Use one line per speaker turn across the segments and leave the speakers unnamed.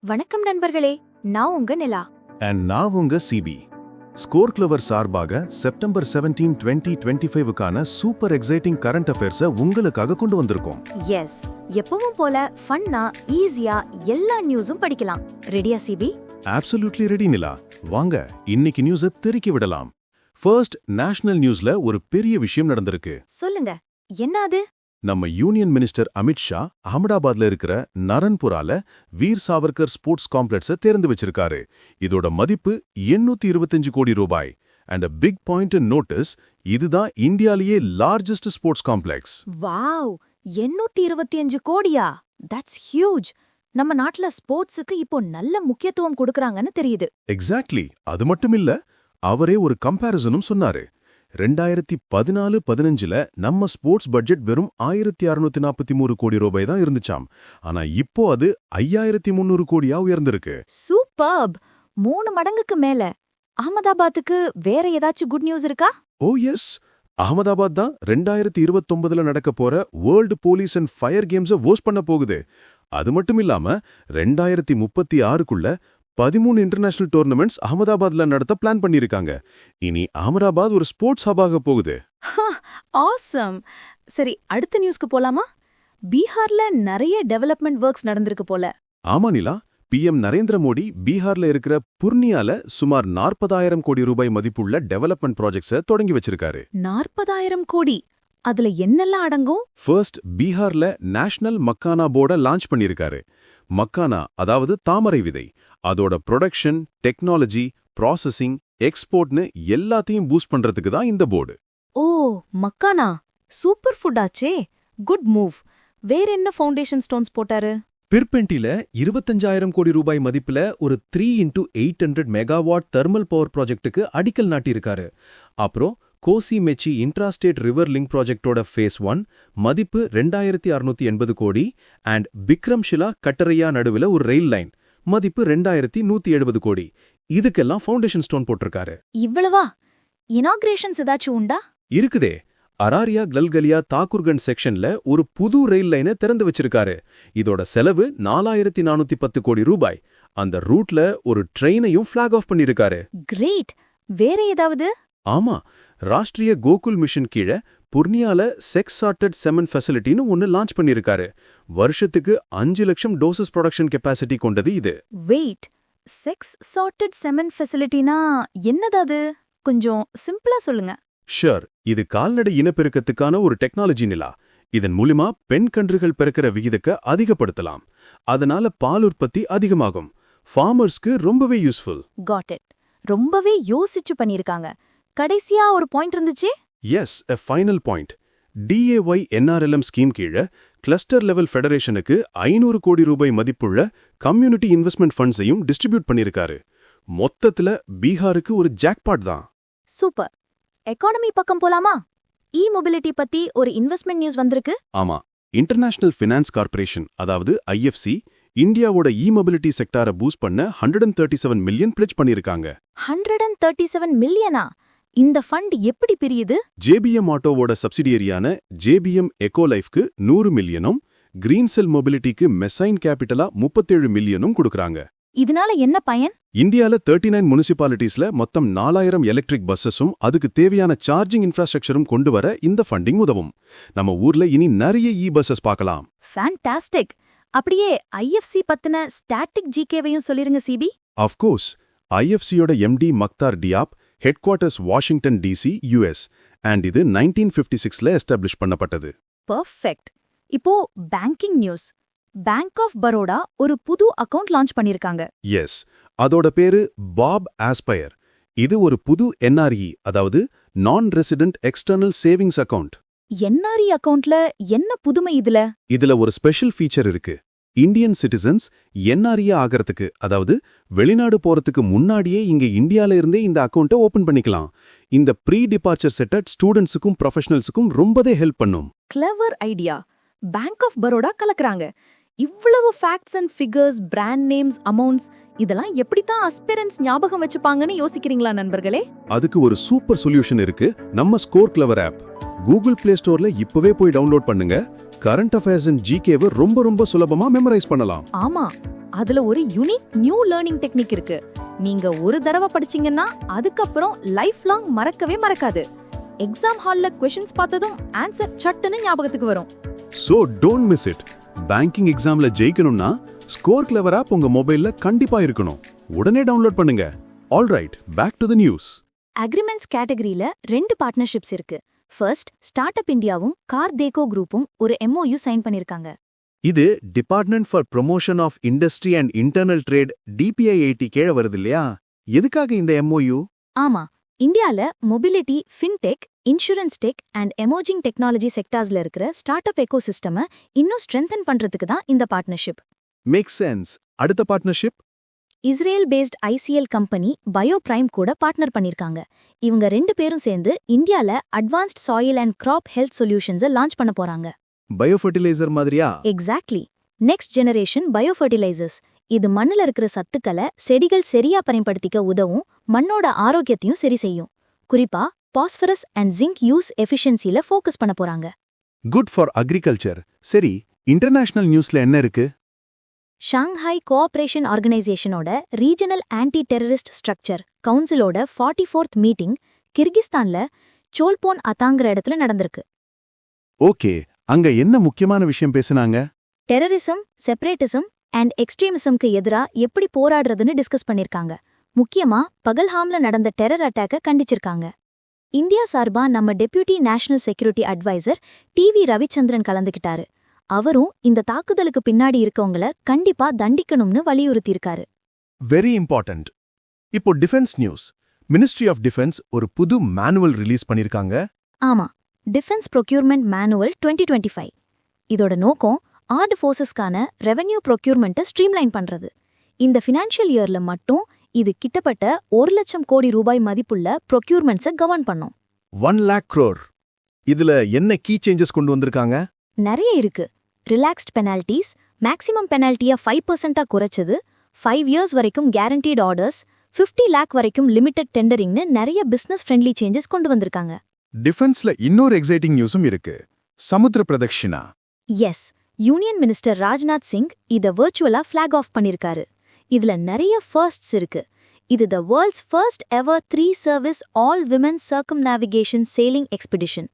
வணக்கம் நண்பர்களே, நான் உங்க நிலா.
அண்ட் நான் உங்க சிபி. ஸ்கோர் கிளவர் சார்பாக செப்டம்பர் 17, 2025க்கான சூப்பர் எக்ஸைட்டிங் கரண்ட் அஃபேர்ஸை உங்களுக்காக கொண்டு வந்திருக்கோம்.
எஸ், எப்பவும் போல ஃபன்னா, ஈஸியா எல்லா நியூஸும் படிக்கலாம். ரெடியா சிபி?
அப்சல்யூட்லி ரெடி நிலா. வாங்க இன்னைக்கு நியூஸை திருக்கி விடலாம். ஃபர்ஸ்ட், நேஷனல் நியூஸ்ல ஒரு பெரிய விஷயம் நடந்திருக்கு.
சொல்லுங்க, என்ன அது?
நம்ம யூனியன் மினிஸ்டர் அமித் ஷா அஹமதாபாத்ல இருக்கிற நரன்புரால வீர் சாவர்கர் ஸ்போர்ட்ஸ் காம்ப்ளெக்ஸை தேர்ந்து வச்சிருக்காரு. இதோட மதிப்பு 825 கோடி ரூபாய். And a big point to notice, இதுதான் இந்தியாலேயே லார்ஜஸ்ட் ஸ்போர்ட்ஸ் காம்ப்ளெக்ஸ்.
வாவ், 825 கோடியா? That's huge. நம்ம நாட்டுல ஸ்போர்ட்ஸுக்கு இப்போ நல்ல முக்கியத்துவம் கொடுக்கறாங்கன்னு தெரியுது.
எக்ஸாக்ட்லி. அது மட்டும் இல்ல, அவரே ஒரு கம்பேரிசனும் சொன்னாரு. 2014-15ல நம்ம ஸ்போர்ட்ஸ் பட்ஜெட் வெறும் 1643 கோடி ரூபாய் தான் இருந்துச்சாம். ஆனா இப்போ அது 5300 கோடியா உயர்ந்திருக்கு.
சூப்பர்ப்! 3 மடங்குக்கு மேல. அஹமதாபாத்துக்கு வேற ஏதாச்சும் குட் நியூஸ் இருக்கா?
ஓ எஸ், அஹமதாபாத் தான் 2029ல நடக்க போற வேர்ல்டு போலீஸ் அண்ட் ஃபயர் கேம்ஸை ஹோஸ்ட் பண்ண போகுது. அது மட்டும் இல்லாம 2036க்குள்ள 13 இன்டர்நேஷனல் டோர்னமெண்ட்ஸ் அஹமதாபாத்ல நடத்த பிளான் பண்ணிருக்காங்க. இனி அஹமதாபாத் ஒரு ஸ்போர்ட்ஸ் ஹபாக போகுது.
ஆசம். சரி, அடுத்த நியூஸ்க்கு போலாமா? பீகார்ல நிறைய டெவலப்மெண்ட் ஒர்க்ஸ் நடந்திருக்கு போல.
ஆமா நிலா, பிஎம் நரேந்திர மோடி பீகார்ல இருக்கிற புர்னியால சுமார் 40,000 கோடி ரூபாய் மதிப்புள்ள டெவலப்மெண்ட் ப்ராஜெக்ட்ஸை தொடங்கி வச்சிருக்காரு.
40,000 கோடி? அதுல என்னெல்லாம் அடங்கும்?
ஃபர்ஸ்ட், பீகார்ல நேஷனல் மக்கானா போர்டை லான்ச் பண்ணிருக்காரு. மக்கானா அதாவது தாமரை விதை, அதோட ப்ரொடக்ஷன், டெக்னாலஜி, ப்ராசஸிங், எக்ஸ்போர்ட்னு எல்லாத்தையும் பூஸ்ட் பண்றதுக்கு தான் இந்த போர்டு.
ஓ, மக்கானா சூப்பர் ஃபுட் ஆச்சே. Good move. வேற என்ன ஃபவுண்டேஷன் ஸ்டோன்ஸ் போட்டாரு?
பிற்பெண்டில 25,000 கோடி ரூபாய் மதிப்புல ஒரு 3x800 மெகாவாட் தெர்மல் பவர் ப்ராஜெக்ட்டுக்கு அடிக்கல் நாட்டியிருக்காரு. அப்புறம் கோசி மெச்சி இன்ட்ராஸ்டேட் ரிவர் லிங்க் ப்ராஜெக்டோட ஃபேஸ் 1 மதிப்பு 2680 கோடி. அண்ட் பிக்ரம்ஷிலா கட்டரையா நடுவுல ஒரு ரயில் லைன் மதிப்பு 2170 கோடி. இதுக்கெல்லாம் ஃபவுண்டேஷன் ஸ்டோன் போட்டிருக்காரு.
இவ்வளவா? இனாகிரேஷன்ஸ் ஏதாச்சும் உண்டா?
இருக்குதே. அராரியா கல்கலியா தாக்கூர்கண்ட் செக்ஷன்ல ஒரு புது ரயில் லைனை திறந்து வச்சிருக்காரு. இதோட செலவு 4410 கோடி ரூபாய். அந்த ரூட்ல ஒரு ட்ரெயினையும் ஃபிளாக் ஆஃப் பண்ணிருக்காரு.
கிரேட். வேற ஏதாவது?
ஆமா, ராஷ்டிரிய கோகுல் மிஷன் கீழ புர்னியால செக்ஸ் சார்ட்டட் செமன் ஃபெசிலிட்டின்னு ஒன்னு லான்ச் பண்ணிருக்காரு. வருஷத்துக்கு 5 லட்சம் டோசஸ் ப்ரொடக்ஷன் கெப்பாசிட்டி கொண்டது இது.
வெயிட், செக்ஸ் சார்ட்டட் செமன் ஃபெசிலிட்டினா என்னது? கொஞ்சம் சிம்பிளா சொல்லுங்க.
ஷூர், இது கால்நடை இனப்பெருக்கத்துக்கான ஒரு டெக்னாலஜி நிலா. இதன் மூலமா பெண் கன்றுகள் பிறக்கிற விகிதத்தை அதிகப்படுத்தலாம். அதனால பால் உற்பத்தி அதிகமாகும். ஃபார்மர்ஸ்க்கு ரொம்பவே யூஸ்ஃபுல்.
Got it. ரொம்பவே யோசிச்சு பண்ணிருக்காங்க. கடைசியா ஒரு பாயிண்ட் இருந்துச்சு.
Yes, a final point. DAY NRLM scheme கீழ கிளஸ்டர் லெவல் ஃபெடரேஷனுக்கு 500 கோடி ரூபாய் மதிப்புள்ள கம்யூனிட்டி இன்வெஸ்ட்மெண்ட் ஃபண்ட்ஸையும் டிஸ்ட்ரிபியூட் பண்ணிருக்காரு. மொத்தத்துல பீகாருக்கு ஒரு ஜாக்பாட் தான்.
சூப்பர். எக்கானமி பக்கம் போலாமா? இ மொபிலிட்டி பத்தி ஒரு இன்வெஸ்ட்மெண்ட் நியூஸ் வந்திருக்கு.
ஆமா, இன்டர்நேஷனல் ஃபினான்ஸ் கார்ப்பரேஷன் அதாவது IFC இந்தியாவோட மொபிலிட்டி செக்டாரை பூஸ்ட் பண்ண 137 மில்லியன் பிளெட்ஜ் பண்ணிருக்காங்க.
137 மில்லியனா? இந்த ஃபண்ட் எப்படி பிரியுது?
JBM ஆட்டோவோட சப்சிடியரியான JBM எக்கோலைஃப்க்கு 100 மில்லியனும், கிரீன் செல் மொபிலிட்டிக்கு மெசைன் கேபிட்டலா 37 மில்லியனும் கொடுக்கறாங்க.
இதனால என்ன பயன்?
இந்தியால 39 முனிசிபாலிட்டிஸ்ல மொத்தம் 4000 எலக்ட்ரிக் பஸ்ஸஸும் அதுக்கு தேவையான சார்ஜிங் இன்ஃப்ராஸ்ட்ரக்சரும் கொண்டு வர இந்த ஃபண்டிங் உதவும். நம்ம ஊர்ல இனி நிறைய பஸ்ஸஸ் பார்க்கலாம்.
ஃபேண்டாஸ்டிக். அப்படியே IFC பத்தின ஸ்டாட்டிக் ஜிகேவையும் சொல்லிருங்க சிபி.
ஆஃப் கோர்ஸ், IFCயோட MD Makhtar Diop, headquarters Washington DC, US, and இது 1956ல எஸ்டாப்ளிஷ் பண்ணப்பட்டது.
பெர்ஃபெக்ட். இப்போ banking news. Bank of Baroda ஒரு புது அக்கவுண்ட் லான்ச் பண்ணிருக்காங்க.
எஸ், அதோட பேரு பாப் ஆஸ்பயர். இது ஒரு புது NRE அதாவது நான் resident external savings account.
NRE அக்கவுண்ட்ல என்ன புதுமை இதுல?
இதுல ஒரு ஸ்பெஷல் ஃபீச்சர் இருக்கு. இந்தியன் சிட்டிசன்ஸ் NRE ஆகிறதுக்கு, அதாவது வெளிநாடு போறதுக்கு முன்னாடியே இங்க இந்தியால இருந்தே இந்த அக்கவுண்ட்டை ஓபன் பண்ணிக்கலாம். இந்த ப்ரீ டிபார்ச்சர் செட்டட் ஸ்டூடெண்ட்ஸுக்கும் ப்ரொஃபஷனல்ஸுக்கும் ரொம்பவே ஹெல்ப் பண்ணும்.
Clever idea. Bank of Baroda கலக்குறாங்க. இவ்வளவு facts and figures, brand names, amounts, இதெல்லாம் எப்படித்தான் அஸ்பிரன்ஸ் ஞாபகம் வச்சுப்பாங்கன்னு யோசிக்கிறீங்களா நண்பர்களே?
அதுக்கு ஒரு சூப்பர் சொல்யூஷன் இருக்கு, நம்ம Score Clever app. Google Play ஸ்டோர்ல இப்பவே போய் டவுன்லோட் பண்ணுங்க. கரண்ட் அஃபேர்ஸ் அண்ட் GKவை ரொம்ப சுலபமா மெமரைஸ் பண்ணலாம்.
ஆமா, அதுல ஒரு யூனிக் நியூ லேர்னிங் டெக்னிக் இருக்கு. நீங்க ஒரு தடவை படிச்சீங்கன்னா அதுக்கப்புறம் லைஃப் லாங் மறக்கவே மறக்காது. எக்ஸாம் ஹால்ல கொஸ்டின்ஸ் பார்த்ததும் ஆன்சர் சட்டுன்னு ஞாபகத்துக்கு வரும்.
So don't miss it. Banking எக்ஸாம்ல ஜெயிக்கணும்னா ஸ்கோர் கிளவர் ஆப் உங்க மொபைல்ல கண்டிப்பா இருக்கணும். உடனே டவுன்லோட் பண்ணுங்க. Alright, back to the news.
Agreements கேட்டகரியில 2 பார்ட்னர்ஷிப்ஸ் இருக்கு. ஃபர்ஸ்ட், ஸ்டார்ட் அப் இந்தியாவும் கார் தேக்கோ குரூப்பும் ஒரு MOU சைன் பண்ணிருக்காங்க.
இது department for promotion of industry and internal trade DPIIT கீழ வருது இல்லையா? எதுக்காக இந்த MOU?
ஆமா, இந்தியால mobility, fintech, insurance tech and emerging technology செக்டார்ஸ்ல இருக்கிற ஸ்டார்ட் அப் எக்கோசிஸ்டமை இன்னும் ஸ்ட்ரென்தன் பண்றதுக்கு தான் இந்த பார்ட்னர்ஷிப்.
Make sense. அடுத்த partnership?
Israel based ICL company Bioprime கூட பார்ட்னர் பண்ணிருக்காங்க. இவங்க 2 பேரும் சேர்ந்து இந்தியால advanced soil and crop health சொல்யூஷன்ஸை லான்ச் பண்ண போறாங்க.
பயோஃபர்டிலைசர் மாதிரியா?
எக்ஸாக்ட்லி. Next generation பயோஃபர்டிலைசர்ஸ். இது மண்ணுல இருக்கிற சத்துக்களை செடிகள் சரியா பயன்படுத்திக்க உதவும், மண்ணோட ஆரோக்கியத்தையும் சரி செய்யும். குறிப்பா பாஸ்பரஸ் அண்ட் ஜிங்க் யூஸ் எஃபிஷியன்சில ஃபோக்கஸ் பண்ண போறாங்க.
Good for agriculture. சரி, இன்டர்நேஷனல் நியூஸ்ல என்ன இருக்கு?
ஷாங்ஹாய் கோஆபரேஷன் ஆர்கனைசேஷனோட ரீஜனல் ஆன்டி டெரரிஸ்ட் ஸ்ட்ரக்சர் கவுன்சிலோட 44th மீட்டிங் கிர்கிஸ்தான்ல சோல்போன் அதாங்கிற இடத்துல நடந்திருக்கு.
ஓகே, அங்க என்ன முக்கியமான விஷயம் பேசுனாங்க?
டெரரிசம், செப்பரேட்டிசம் அண்ட் எக்ஸ்ட்ரீமிசம்க்கு எதிரா எப்படி போராடுறதுன்னு டிஸ்கஸ் பண்ணிருக்காங்க. முக்கியமா பகல்ஹாம்ல நடந்த டெரர் அட்டாக்க கண்டிச்சிருக்காங்க. இந்தியா சார்பா நம்ம deputy national security advisor TV Ravichandran கலந்துக்கிட்டாரு. அவரும் இந்த தாக்குதலுக்கு பின்னாடி இருக்கவங்கள கண்டிப்பா தண்டிக்கணும்னு வலியுறுத்தியிருக்காரு.
Very important. இப்போ defence news. Ministry of defence ஒரு புது மேனுவல் ரிலீஸ் பண்ணிருக்காங்க.
ஆமா, டிஃபென்ஸ் ப்ரொக்யூர்மெண்ட் மேனுவல் 2025. இதோட நோக்கம் ஆர்டு ஃபோர்ஸஸ்க்கான ரெவென்யூ ப்ரொக்யூர்மெண்ட்டை ஸ்ட்ரீம்லைன் பண்றது. இந்த ஃபினான்ஷியல் இயர்ல மட்டும் இது கிட்டத்தட்ட 1 லட்சம் கோடி ரூபாய் மதிப்புள்ள ப்ரொக்யூர்மெண்ட்ஸை கவர்ன் பண்ணும்.
1 lakh crore. இதுல என்ன கீ சேஞ்சஸ் கொண்டு வந்திருக்காங்க?
நிறைய இருக்கு. ரிலாக்ஸ்ட் பெனால்டிஸ், மேக்ஸிமம் பெனால்ட்டியை 5% குறைச்சது, 5 இயர்ஸ் வரைக்கும் கேரண்டீட் ஆர்டர்ஸ், 50 lakh வரைக்கும் லிமிடெட் டெண்டரிங்னு நிறைய பிசினஸ் ஃப்ரெண்ட்லி சேஞ்சஸ் கொண்டு வந்திருக்காங்க.
டிஃபென்ஸ்ல இன்னொரு எக்ஸைட்டிங் நியூஸும் இருக்கு. Samudra Pradakshina.
Yes, union minister Rajnath Singh இத வர்ச்சுவலா ஃபிளாக் ஆஃப் பண்ணிருக்காரு. இதுல நிறைய ஃபர்ஸ்ட்ஸ் இருக்கு. இது the world's first ever 3 service all women circumnavigation sailing expedition.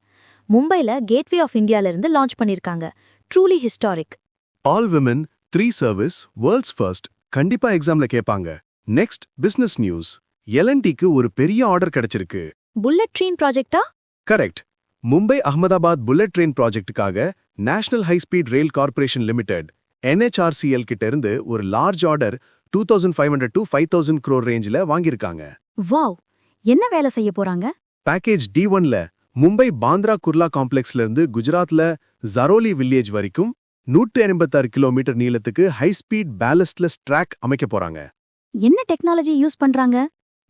மும்பைல கேட்வே ஆஃப் இந்தியால இருந்து லான்ச் பண்ணிருக்காங்க. Truly historic.
All women 3 service world's first. கண்டிப்பா எக்ஸாம்ல கேட்பாங்க. Next business news. L&Tக்கு ஒரு பெரிய ஆர்டர் கிடைச்சிருக்கு.
புல்லட் ட்ரெயின் ப்ராஜெக்டா?
Correct. Mumbai Ahmedabad bullet train ப்ராஜெக்ட்டுக்காக national high speed rail corporation limited NHRCL கிட்ட இருந்து ஒரு லார்ஜ் ஆர்டர் 2500 to 5000 crore ரேஞ்சில வாங்கியிருக்காங்க.
வாவ், என்ன வேலை செய்ய போறாங்க?
பேக்கேஜ் D1ல மும்பை பாந்த்ரா குர்லா காம்ப்ளெக்ஸ்ல இருந்து குஜராத்ல ஜரோலி வில்லேஜ் வரைக்கும் 186 கிலோமீட்டர் நீளத்துக்கு ஹை ஸ்பீட் பேலஸ்ட்லெஸ் ட்ராக் அமைக்க போறாங்க.
என்ன டெக்னாலஜி யூஸ் பண்றாங்க?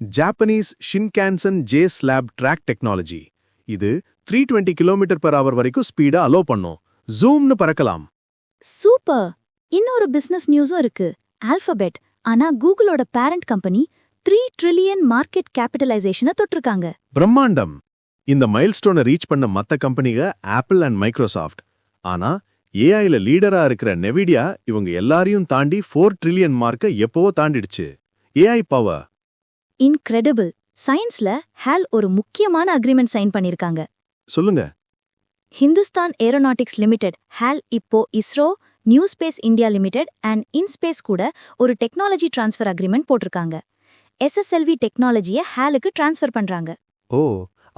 Japanese Shinkansen J slab track technology. இது 320 km/h வரைக்கும் ஸ்பீடா அலோ பண்ணும். ஜூம்னு பறக்கலாம்.
சூப்பர். இன்னொரு பிசினஸ் நியூஸும் இருக்கு. ஆல்பபெட், ஆனா கூகுளோட பேரண்ட் கம்பெனி 3 trillion மார்க்கெட் கேபிட்டலைசேஷனை தொட்டிருக்காங்க.
பிரம்மாண்டம். இந்த மைல்ஸ்டோனை ரீச் பண்ண மத்த கம்பெனிக ஆப்பிள் அண்ட் மைக்ரோசாஃப்ட். ஆனா ஏஐல லீடரா இருக்கிற நெவிடியா இவங்க எல்லாரையும் தாண்டி 4 trillion மார்க்க எப்பவோ தாண்டிடுச்சு. AI power.
இன்கிரெடிபிள். சயின்ஸ்ல ஹால் ஒரு முக்கியமான அக்ரிமெண்ட் சைன் பண்ணிருக்காங்க.
சொல்லுங்க.
ஹிந்துஸ்தான் ஏரோநாட்டிக்ஸ் லிமிடெட் ஹால் இப்போ ISRO, new space India limited and IN-SPACe கூட ஒரு டெக்னாலஜி டிரான்ஸ்ஃபர் அக்ரிமெண்ட் போட்டிருக்காங்க. SSLV டெக்னாலஜியை ஹாலுக்கு டிரான்ஸ்ஃபர் பண்றாங்க.
ஓ,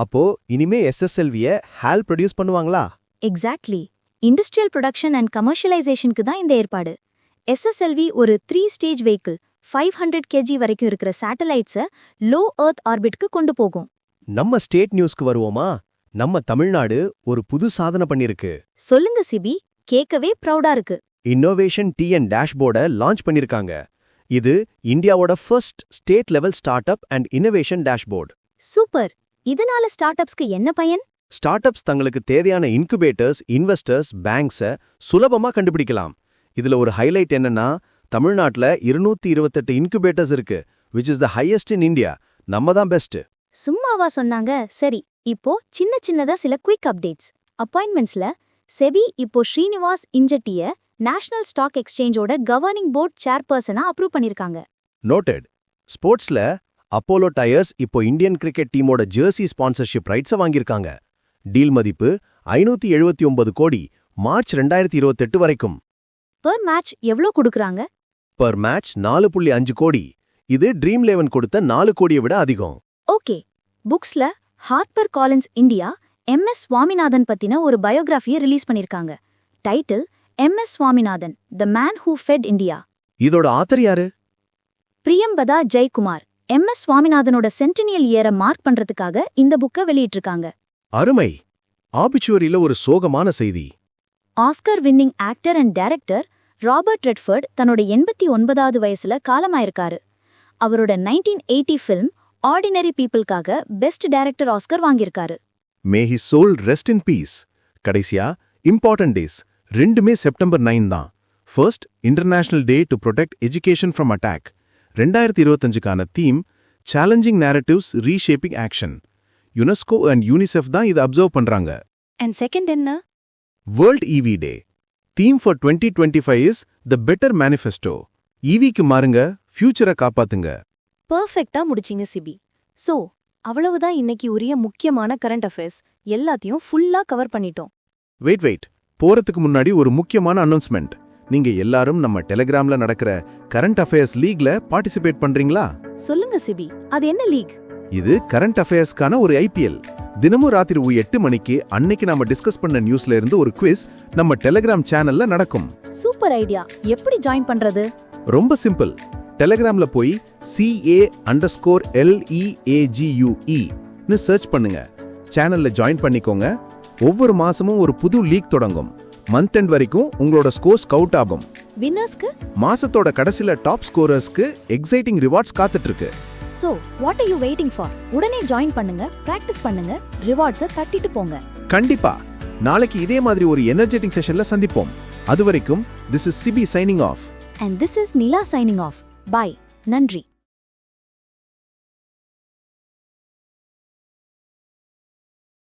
அப்போ இனிமே SSLVய ஹால் ப்ரொடியூஸ் பண்ணுவாங்களா?
எக்ஸாக்ட்லி. இண்டஸ்ட்ரியல் ப்ரொடக்ஷன் அண்ட் கமர்ஷியலைசேஷனுக்கு தான் இந்த ஏற்பாடு. SSLV ஒரு 3 ஸ்டேஜ் வெஹிக்கிள் 500 kg வரைக்கும் இருக்கிற சேட்டலைட்ஸை லோ எர்த் ஆர்பிட்க்கு கொண்டு போகும்.
நம்ம ஸ்டேட் நியூஸ்க்கு வருவோமா? நம்ம தமிழ்நாடு ஒரு புது சாதனை பண்ணிருக்கு.
சொல்லுங்க சிபி, கேட்கவே ப்ரௌடா இருக்கு.
இன்னோவேஷன் TN டேஷ்போர்டை லான்ச் பண்ணிருக்காங்க. இது இந்தியாவோட first state level start up and innovation dashboard.
Super. இதனால ஸ்டார்ட் அப்ஸ்க்கு என்ன பயன்?
ஸ்டார்ட் அப்ஸ் தங்களுக்கு தேவையான இன்குபேட்டர்ஸ், இன்வெஸ்டர்ஸ், பேங்க்ஸை சுலபமா கண்டுபிடிக்கலாம். இதுல ஒரு ஹைலைட் என்னன்னா, தமிழ்நாட்டுல 228 இன்குபேட்டர்ஸ் இருக்கு, which is the highest in India. நம்ம தான் பெஸ்ட்.
சும்மாவா சொன்னாங்க? சரி, இப்போ சின்னதா சில குயிக் அப்டேட்ஸ். அப்பாயின்மெண்ட்ஸ்ல செபி இப்போ ஸ்ரீனிவாஸ் இன்ஜெட்டிய நேஷனல் ஸ்டாக் எக்ஸ்சேஞ்சோட கவர்னிங் போர்ட் சேர்பர்சனா அப்ரூவ் பண்ணிருக்காங்க.
நோட்டட். ஸ்போர்ட்ஸ்ல அப்போலோ டயர்ஸ் இப்போ இந்தியன் கிரிக்கெட் டீமோட ஜெர்சி ஸ்பான்சர்ஷிப் ரைட்ஸை வாங்கியிருக்காங்க. டீல் மதிப்பு 579 கோடி, மார்ச் 2028 வரைக்கும்.
பெர் மேட்ச் எவ்ளோ கொடுக்கறாங்க?
பர் மேட்ச் 4.5 கோடி. இது ட்ரீம் 11 கொடுத்த 4 கோடியை விட அதிகம்.
ஓகே. புக்ஸ்ல Harper Collins India MS Swaminathan பத்தின ஒரு பயோகிராஃபியை ரிலீஸ் பண்ணிருக்காங்க. Title MS Swaminathan, the man who fed India.
இதோட ஆத்தர் யாரு?
பிரியம்பதா ஜெயக்குமார். MS சுவாமிநாதனோட சென்டினியல் இயரை மார்க் பண்றதுக்காக இந்த புக்கை வெளியிட்டிருக்காங்க.
அருமை. ஆபிச்சுவரியில ஒரு சோகமான செய்தி.
Oscar winning actor and director Robert Redford தன்னோட 89வது வயசுல காலமாயிருக்காரு. அவரோட 1980 ஃபில்ம் ஆர்டினரி பீப்புள்காக பெஸ்ட் டைரக்டர் ஆஸ்கர் வாங்கியிருக்காரு.
May his soul rest in peace. கடைசியா இம்பார்ட்டன்ட் டேஸ் ரெண்டுமே செப்டம்பர் 9 தான். First international day to protect education from attack. 2025க்கான theme challenging narratives reshaping action. UNESCO and UNICEF தான் இதை அப்சர்வ் பண்றாங்க.
And second என்ன?
World EV day. Theme for 2025 is the better manifesto. EVக்கு மாறுங்க, ஃபியூச்சரை காப்பாத்துங்க.
பர்ஃபெக்ட்டா முடிச்சிங்க சிபி. சோ அவ்வளவுதான் இன்னைக்கு உரிய முக்கியமான கரண்ட் அஃபேர்ஸ் எல்லாத்தையும் ஃபுல்லா கவர் பண்ணிட்டோம்.
வெயிட். போறதுக்கு முன்னாடி ஒரு முக்கியமான அனௌன்ஸ்மெண்ட். நீங்க எல்லாரும் நம்ம டெலிகிராம்ல நடக்கிற கரண்ட் அஃபேர்ஸ் லீக்ல பார்ட்டிசிபேட் பண்றீங்களா?
சொல்லுங்க சிபி, அது என்ன லீக்?
இது கரண்ட் அஃபேர்ஸ்க்கான ஒரு IPL. தினமும் ராத்திரி 8 மணிக்கு அன்னைக்கு நாம டிஸ்கஸ் பண்ண நியூஸ்ல இருந்து ஒரு குவிஸ் நம்ம டெலிகிராம் சேனல்ல நடக்கும்.
Super idea. எப்படி ஜாயின் பண்றது?
ரொம்ப சிம்பிள். டெலிகிராம்ல போய் CA_LEAGUE னு சர்ச் பண்ணுங்க. சேனல்ல ஜாயின் பண்ணிக்கோங்க. ஒவ்வொரு மாசமும் ஒரு புது லீக் தொடங்கும். மந்த் எண்ட் வரைக்கும் உங்களோட ஸ்கோர் ஸ்கவுட் ஆகும்.
வின்னர்ஸ்க்கு
மாசத்தோட கடைசில டாப் ஸ்கோரர்ஸ்க்கு எக்ஸைட்டிங் ரிவார்ட்ஸ் காத்துட்டு இருக்கு.
So what are you waiting for? உடனே ஜாயின் பண்ணுங்க, பிராக்டிஸ் பண்ணுங்க, ரிவார்ட்ஸை தட்டிட்டு போங்க.
கண்டிப்பா. நாளைக்கு இதே மாதிரி ஒரு எனர்ஜெட்டிக் செஷன்ல சந்திப்போம். அதுவரைக்கும் this is Sibi signing off.
And this is Nila signing off. Bye. நன்றி.